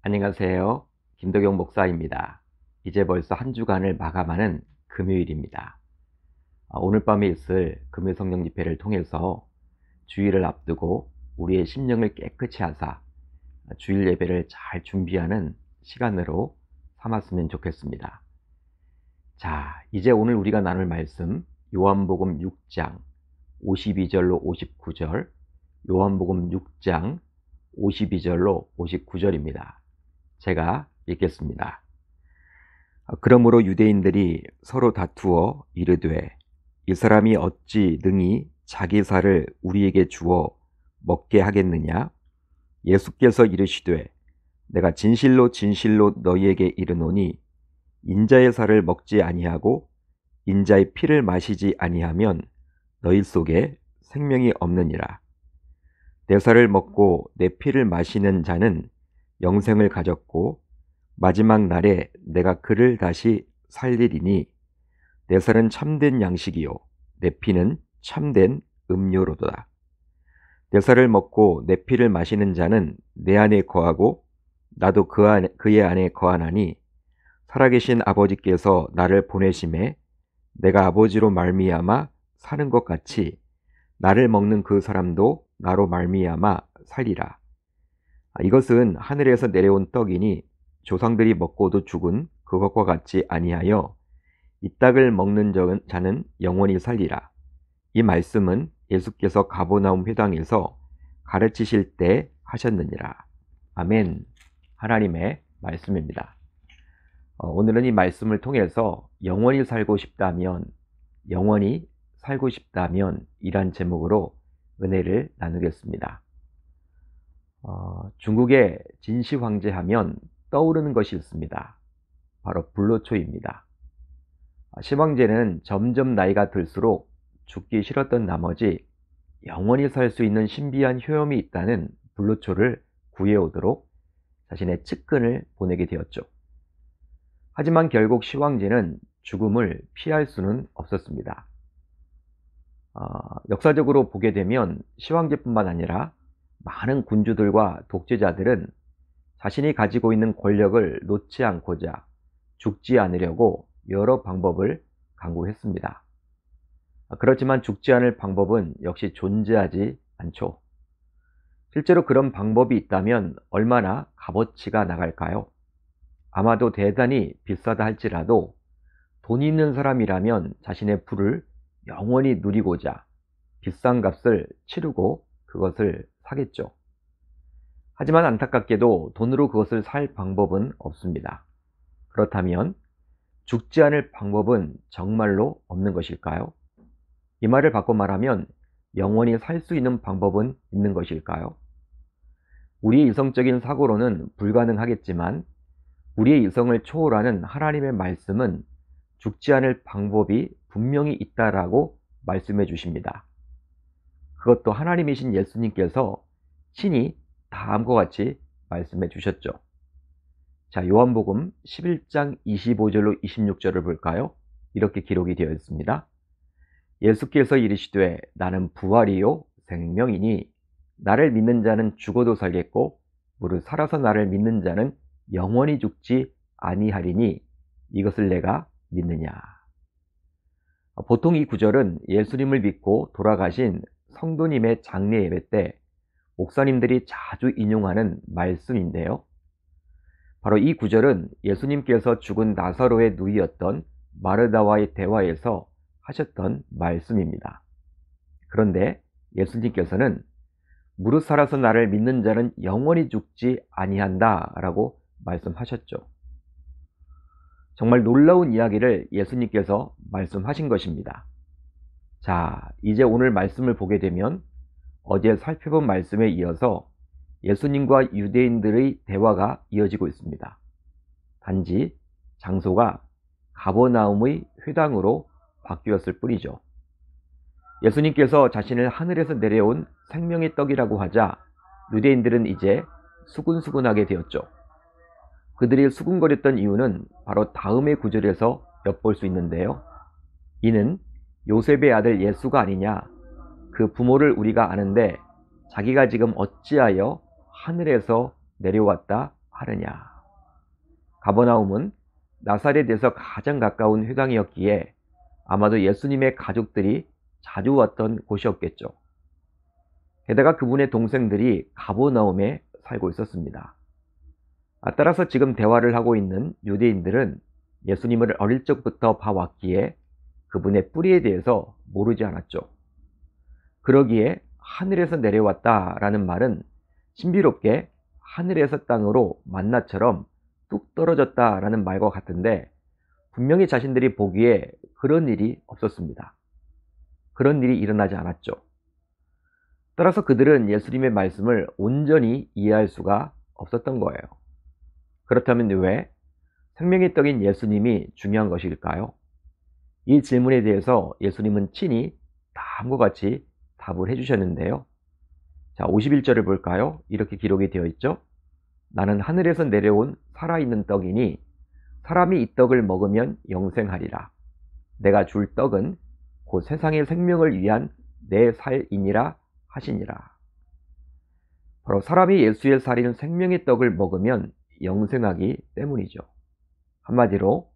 안녕하세요. 김덕용 목사입니다. 이제 벌써 한 주간을 마감하는 금요일입니다. 오늘 밤에 있을 금요 성령 집회를 통해서 주일을 앞두고 우리의 심령을 깨끗이 하사 주일 예배를 잘 준비하는 시간으로 삼았으면 좋겠습니다. 자, 이제 오늘 우리가 나눌 말씀 요한복음 6장 52절로 59절, 요한복음 6장 52절로 59절입니다. 제가 읽겠습니다. 그러므로 유대인들이 서로 다투어 이르되 이 사람이 어찌 능히 자기 살을 우리에게 주어 먹게 하겠느냐? 예수께서 이르시되 내가 진실로 진실로 너희에게 이르노니 인자의 살을 먹지 아니하고 인자의 피를 마시지 아니하면 너희 속에 생명이 없느니라. 내 살을 먹고 내 피를 마시는 자는 영생을 가졌고 마지막 날에 내가 그를 다시 살리리니 내 살은 참된 양식이요 내 피는 참된 음료로도다. 내 살을 먹고 내 피를 마시는 자는 내 안에 거하고 나도 그의 안에 거하나니 살아계신 아버지께서 나를 보내심에 내가 아버지로 말미암아 사는 것 같이 나를 먹는 그 사람도 나로 말미암아 살리라. 이것은 하늘에서 내려온 떡이니 조상들이 먹고도 죽은 그것과 같지 아니하여 이 떡을 먹는 자는 영원히 살리라. 이 말씀은 예수께서 가버나움 회당에서 가르치실 때 하셨느니라. 아멘. 하나님의 말씀입니다. 오늘은 이 말씀을 통해서 영원히 살고 싶다면 이란 제목으로 은혜를 나누겠습니다. 중국의 진시 황제 하면 떠오르는 것이 있습니다. 바로 불로초입니다. 시황제는 점점 나이가 들수록 죽기 싫었던 나머지 영원히 살 수 있는 신비한 효험이 있다는 불로초를 구해오도록 자신의 측근을 보내게 되었죠. 하지만 결국 시황제는 죽음을 피할 수는 없었습니다. 역사적으로 보게 되면 시황제뿐만 아니라 많은 군주들과 독재자들은 자신이 가지고 있는 권력을 놓지 않고자 죽지 않으려고 여러 방법을 강구했습니다. 그렇지만 죽지 않을 방법은 역시 존재하지 않죠. 실제로 그런 방법이 있다면 얼마나 값어치가 나갈까요? 아마도 대단히 비싸다 할지라도 돈 있는 사람이라면 자신의 부를 영원히 누리고자 비싼 값을 치르고 그것을 사겠죠. 하지만 안타깝게도 돈으로 그것을 살 방법은 없습니다. 그렇다면 죽지 않을 방법은 정말로 없는 것일까요? 이 말을 바꿔 말하면 영원히 살 수 있는 방법은 있는 것일까요? 우리의 이성적인 사고로는 불가능하겠지만 우리의 이성을 초월하는 하나님의 말씀은 죽지 않을 방법이 분명히 있다라고 말씀해 주십니다. 그것도 하나님이신 예수님께서 친히 다음과 같이 말씀해 주셨죠. 자, 요한복음 11장 25절로 26절을 볼까요? 이렇게 기록이 되어 있습니다. 예수께서 이르시되 나는 부활이요 생명이니 나를 믿는 자는 죽어도 살겠고 무릇 살아서 나를 믿는 자는 영원히 죽지 아니하리니 이것을 내가 믿느냐. 보통 이 구절은 예수님을 믿고 돌아가신 성도님의 장례 예배 때 목사님들이 자주 인용하는 말씀인데요. 바로 이 구절은 예수님께서 죽은 나사로의 누이였던 마르다와의 대화에서 하셨던 말씀입니다. 그런데 예수님께서는 무릇 살아서 나를 믿는 자는 영원히 죽지 아니한다 라고 말씀하셨죠. 정말 놀라운 이야기를 예수님께서 말씀하신 것입니다. 자, 이제 오늘 말씀을 보게 되면 어제 살펴본 말씀에 이어서 예수님과 유대인들의 대화가 이어지고 있습니다. 단지 장소가 가버나움의 회당으로 바뀌었을 뿐이죠. 예수님께서 자신을 하늘에서 내려온 생명의 떡이라고 하자 유대인들은 이제 수군수군하게 되었죠. 그들이 수군거렸던 이유는 바로 다음의 구절에서 엿볼 수 있는데요. 이는 요셉의 아들 예수가 아니냐? 그 부모를 우리가 아는데 자기가 지금 어찌하여 하늘에서 내려왔다 하느냐. 가버나움은 나사렛에서 가장 가까운 회당이었기에 아마도 예수님의 가족들이 자주 왔던 곳이었겠죠. 게다가 그분의 동생들이 가버나움에 살고 있었습니다. 따라서 지금 대화를 하고 있는 유대인들은 예수님을 어릴 적부터 봐왔기에 그분의 뿌리에 대해서 모르지 않았죠. 그러기에 하늘에서 내려왔다라는 말은 신비롭게 하늘에서 땅으로 만나처럼 뚝 떨어졌다라는 말과 같은데 분명히 자신들이 보기에 그런 일이 없었습니다. 그런 일이 일어나지 않았죠. 따라서 그들은 예수님의 말씀을 온전히 이해할 수가 없었던 거예요. 그렇다면 왜 생명의 떡인 예수님이 중요한 것일까요? 이 질문에 대해서 예수님은 친히 다음과 같이 답을 해주셨는데요. 자, 51절을 볼까요? 이렇게 기록이 되어 있죠. 나는 하늘에서 내려온 살아있는 떡이니 사람이 이 떡을 먹으면 영생하리라. 내가 줄 떡은 곧 세상의 생명을 위한 내 살이니라 하시니라. 바로 사람이 예수의 살인 생명의 떡을 먹으면 영생하기 때문이죠. 한마디로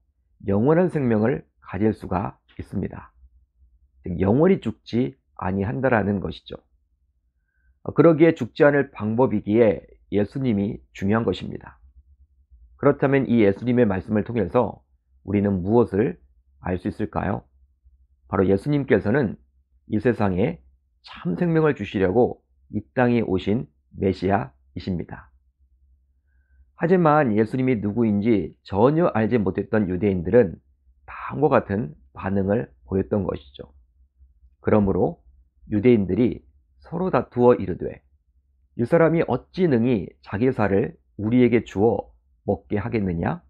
영원한 생명을 가질 수가 있습니다. 즉 영원히 죽지 아니한다라는 것이죠. 그러기에 죽지 않을 방법이기에 예수님이 중요한 것입니다. 그렇다면 이 예수님의 말씀을 통해서 우리는 무엇을 알 수 있을까요? 바로 예수님께서는 이 세상에 참 생명을 주시려고 이 땅에 오신 메시아이십니다. 하지만 예수님이 누구인지 전혀 알지 못했던 유대인들은 다음과 같은 반응을 보였던 것이죠. 그러므로 유대인들이 서로 다투어 이르되 이 사람이 어찌 능히 자기 살을 우리에게 주어 먹게 하겠느냐?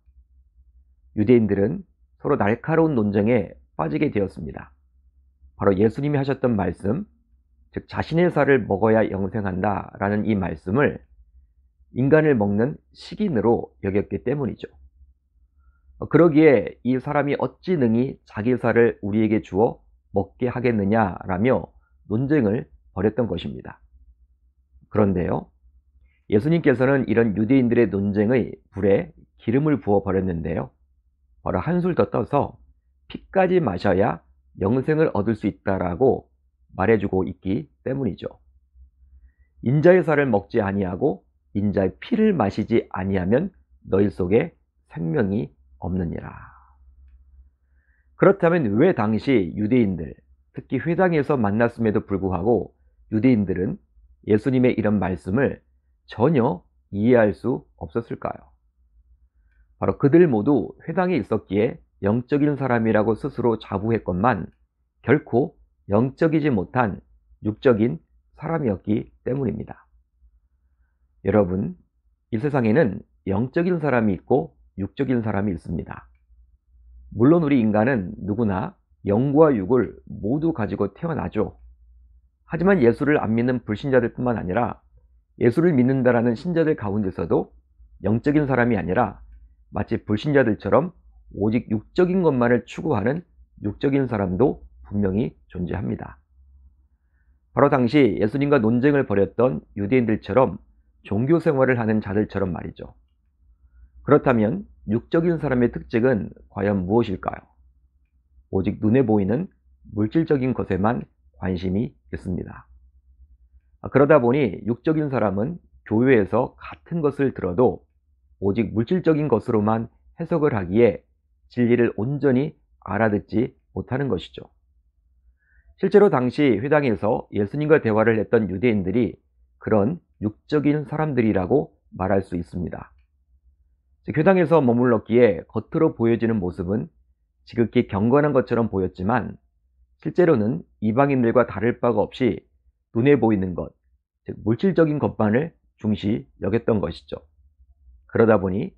유대인들은 서로 날카로운 논쟁에 빠지게 되었습니다. 바로 예수님이 하셨던 말씀, 즉 자신의 살을 먹어야 영생한다 라는 이 말씀을 인간을 먹는 식인으로 여겼기 때문이죠. 그러기에 이 사람이 어찌 능히 자기 살을 우리에게 주어 먹게 하겠느냐라며 논쟁을 벌였던 것입니다. 그런데요, 예수님께서는 이런 유대인들의 논쟁의 불에 기름을 부어 버렸는데요. 바로 한술 더 떠서 피까지 마셔야 영생을 얻을 수 있다라고 말해주고 있기 때문이죠. 인자의 살을 먹지 아니하고 인자의 피를 마시지 아니하면 너희 속에 생명이 없느니라. 그렇다면 왜 당시 유대인들, 특히 회당에서 만났음에도 불구하고 유대인들은 예수님의 이런 말씀을 전혀 이해할 수 없었을까요? 바로 그들 모두 회당에 있었기에 영적인 사람이라고 스스로 자부했건만 결코 영적이지 못한 육적인 사람이었기 때문입니다. 여러분, 이 세상에는 영적인 사람이 있고 육적인 사람이 있습니다. 물론 우리 인간은 누구나 영과 육을 모두 가지고 태어나죠. 하지만 예수를 안 믿는 불신자들 뿐만 아니라 예수를 믿는다라는 신자들 가운데서도 영적인 사람이 아니라 마치 불신자들처럼 오직 육적인 것만을 추구하는 육적인 사람도 분명히 존재합니다. 바로 당시 예수님과 논쟁을 벌였던 유대인들처럼 종교 생활을 하는 자들처럼 말이죠. 그렇다면 육적인 사람의 특징은 과연 무엇일까요? 오직 눈에 보이는 물질적인 것에만 관심이 있습니다. 그러다 보니 육적인 사람은 교회에서 같은 것을 들어도 오직 물질적인 것으로만 해석을 하기에 진리를 온전히 알아듣지 못하는 것이죠. 실제로 당시 회당에서 예수님과 대화를 했던 유대인들이 그런 육적인 사람들이라고 말할 수 있습니다. 즉, 회당에서 머물렀기에 겉으로 보여지는 모습은 지극히 경건한 것처럼 보였지만 실제로는 이방인들과 다를 바가 없이 눈에 보이는 것, 즉 물질적인 것만을 중시 여겼던 것이죠. 그러다 보니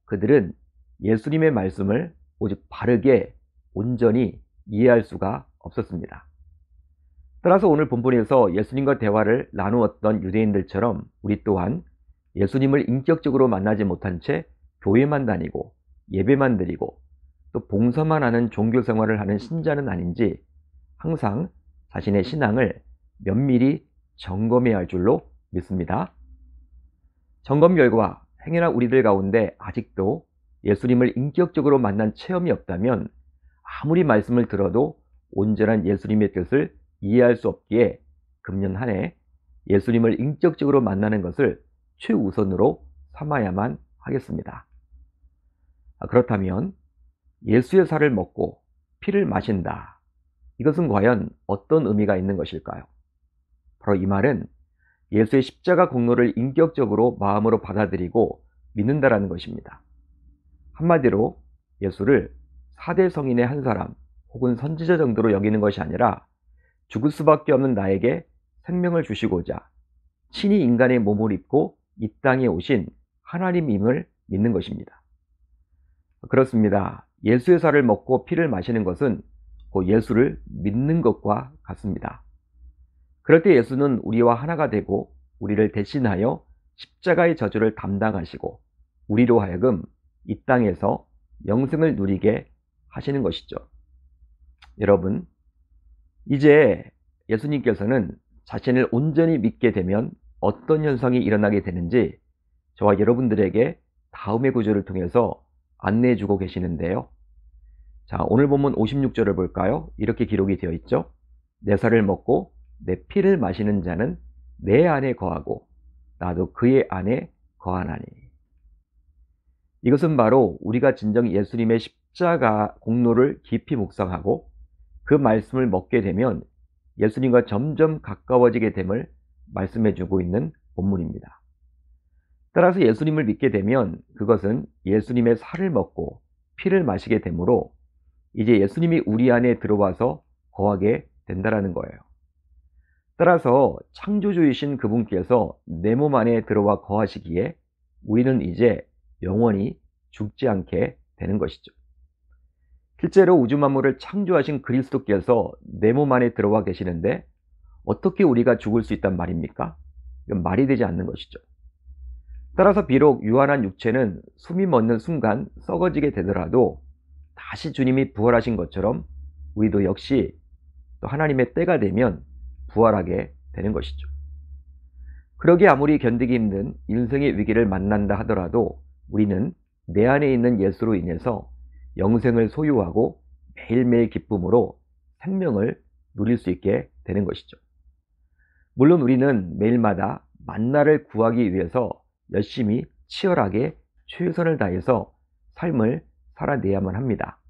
그들은 예수님의 말씀을 오직 바르게 온전히 이해할 수가 없었습니다. 따라서 오늘 본문에서 예수님과 대화를 나누었던 유대인들처럼 우리 또한 예수님을 인격적으로 만나지 못한 채 교회만 다니고 예배만 드리고 또 봉사만 하는 종교 생활을 하는 신자는 아닌지 항상 자신의 신앙을 면밀히 점검해야 할 줄로 믿습니다. 점검 결과 행여나 우리들 가운데 아직도 예수님을 인격적으로 만난 체험이 없다면 아무리 말씀을 들어도 온전한 예수님의 뜻을 이해할 수 없기에 금년 한 해 예수님을 인격적으로 만나는 것을 최우선으로 삼아야만 하겠습니다. 그렇다면 예수의 살을 먹고 피를 마신다. 이것은 과연 어떤 의미가 있는 것일까요? 바로 이 말은 예수의 십자가 공로를 인격적으로 마음으로 받아들이고 믿는다라는 것입니다. 한마디로 예수를 4대 성인의 한 사람 혹은 선지자 정도로 여기는 것이 아니라 죽을 수밖에 없는 나에게 생명을 주시고자 친히 인간의 몸을 입고 이 땅에 오신 하나님임을 믿는 것입니다. 그렇습니다. 예수의 살을 먹고 피를 마시는 것은 곧 예수를 믿는 것과 같습니다. 그럴 때 예수는 우리와 하나가 되고 우리를 대신하여 십자가의 저주를 담당하시고 우리로 하여금 이 땅에서 영생을 누리게 하시는 것이죠. 여러분, 이제 예수님께서는 자신을 온전히 믿게 되면 어떤 현상이 일어나게 되는지 저와 여러분들에게 다음의 구절을 통해서 안내해 주고 계시는데요. 자, 오늘 본문 56절을 볼까요? 이렇게 기록이 되어 있죠. 내 살을 먹고 내 피를 마시는 자는 내 안에 거하고 나도 그의 안에 거하나니. 이것은 바로 우리가 진정 예수님의 십자가 공로를 깊이 묵상하고 그 말씀을 먹게 되면 예수님과 점점 가까워지게 됨을 말씀해 주고 있는 본문입니다. 따라서 예수님을 믿게 되면 그것은 예수님의 살을 먹고 피를 마시게 되므로 이제 예수님이 우리 안에 들어와서 거하게 된다라는 거예요. 따라서 창조주이신 그분께서 내 몸 안에 들어와 거하시기에 우리는 이제 영원히 죽지 않게 되는 것이죠. 실제로 우주 만물을 창조하신 그리스도께서 내 몸 안에 들어와 계시는데 어떻게 우리가 죽을 수 있단 말입니까? 이건 말이 되지 않는 것이죠. 따라서 비록 유한한 육체는 숨이 멎는 순간 썩어지게 되더라도 다시 주님이 부활하신 것처럼 우리도 역시 또 하나님의 때가 되면 부활하게 되는 것이죠. 그러기에 아무리 견디기 힘든 인생의 위기를 만난다 하더라도 우리는 내 안에 있는 예수로 인해서 영생을 소유하고 매일매일 기쁨으로 생명을 누릴 수 있게 되는 것이죠. 물론 우리는 매일마다 만나를 구하기 위해서 열심히 치열하게 최선을 다해서 삶을 살아내야만 합니다.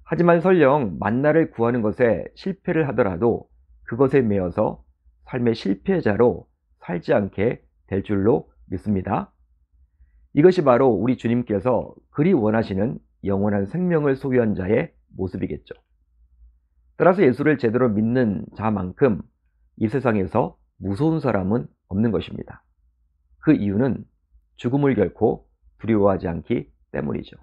하지만 설령 만나를 구하는 것에 실패를 하더라도 그것에 매여서 삶의 실패자로 살지 않게 될 줄로 믿습니다. 이것이 바로 우리 주님께서 그리 원하시는 영원한 생명을 소유한 자의 모습이겠죠. 따라서 예수를 제대로 믿는 자만큼 이 세상에서 무서운 사람은 없는 것입니다. 그 이유는 죽음을 결코 두려워하지 않기 때문이죠.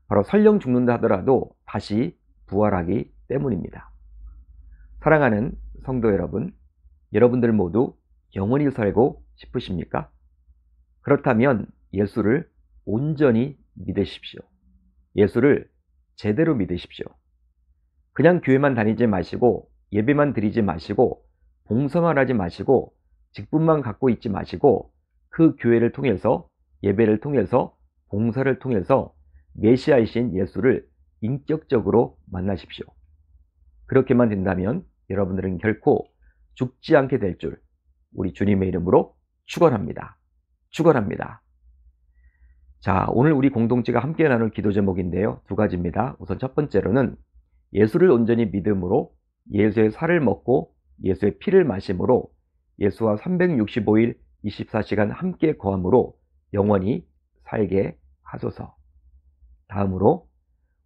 바로 설령 죽는다 하더라도 다시 부활하기 때문입니다. 사랑하는 성도 여러분, 여러분들 모두 영원히 살고 싶으십니까? 그렇다면 예수를 온전히 믿으십시오. 예수를 제대로 믿으십시오. 그냥 교회만 다니지 마시고 예배만 드리지 마시고 봉사만 하지 마시고 직분만 갖고 있지 마시고 그 교회를 통해서 예배를 통해서 봉사를 통해서 메시아이신 예수를 인격적으로 만나십시오. 그렇게만 된다면 여러분들은 결코 죽지 않게 될 줄 우리 주님의 이름으로 축원합니다. 축원합니다. 자, 오늘 우리 공동체가 함께 나눌 기도 제목인데요. 두 가지입니다. 우선 첫 번째로는 예수를 온전히 믿음으로 예수의 살을 먹고 예수의 피를 마심으로 예수와 365일 24시간 함께 거함으로 영원히 살게 하소서. 다음으로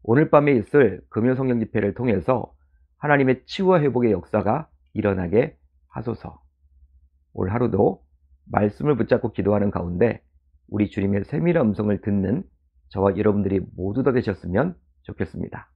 오늘 밤에 있을 금요 성령 집회를 통해서 하나님의 치유와 회복의 역사가 일어나게 하소서. 올 하루도 말씀을 붙잡고 기도하는 가운데 우리 주님의 세밀한 음성을 듣는 저와 여러분들이 모두 다 되셨으면 좋겠습니다.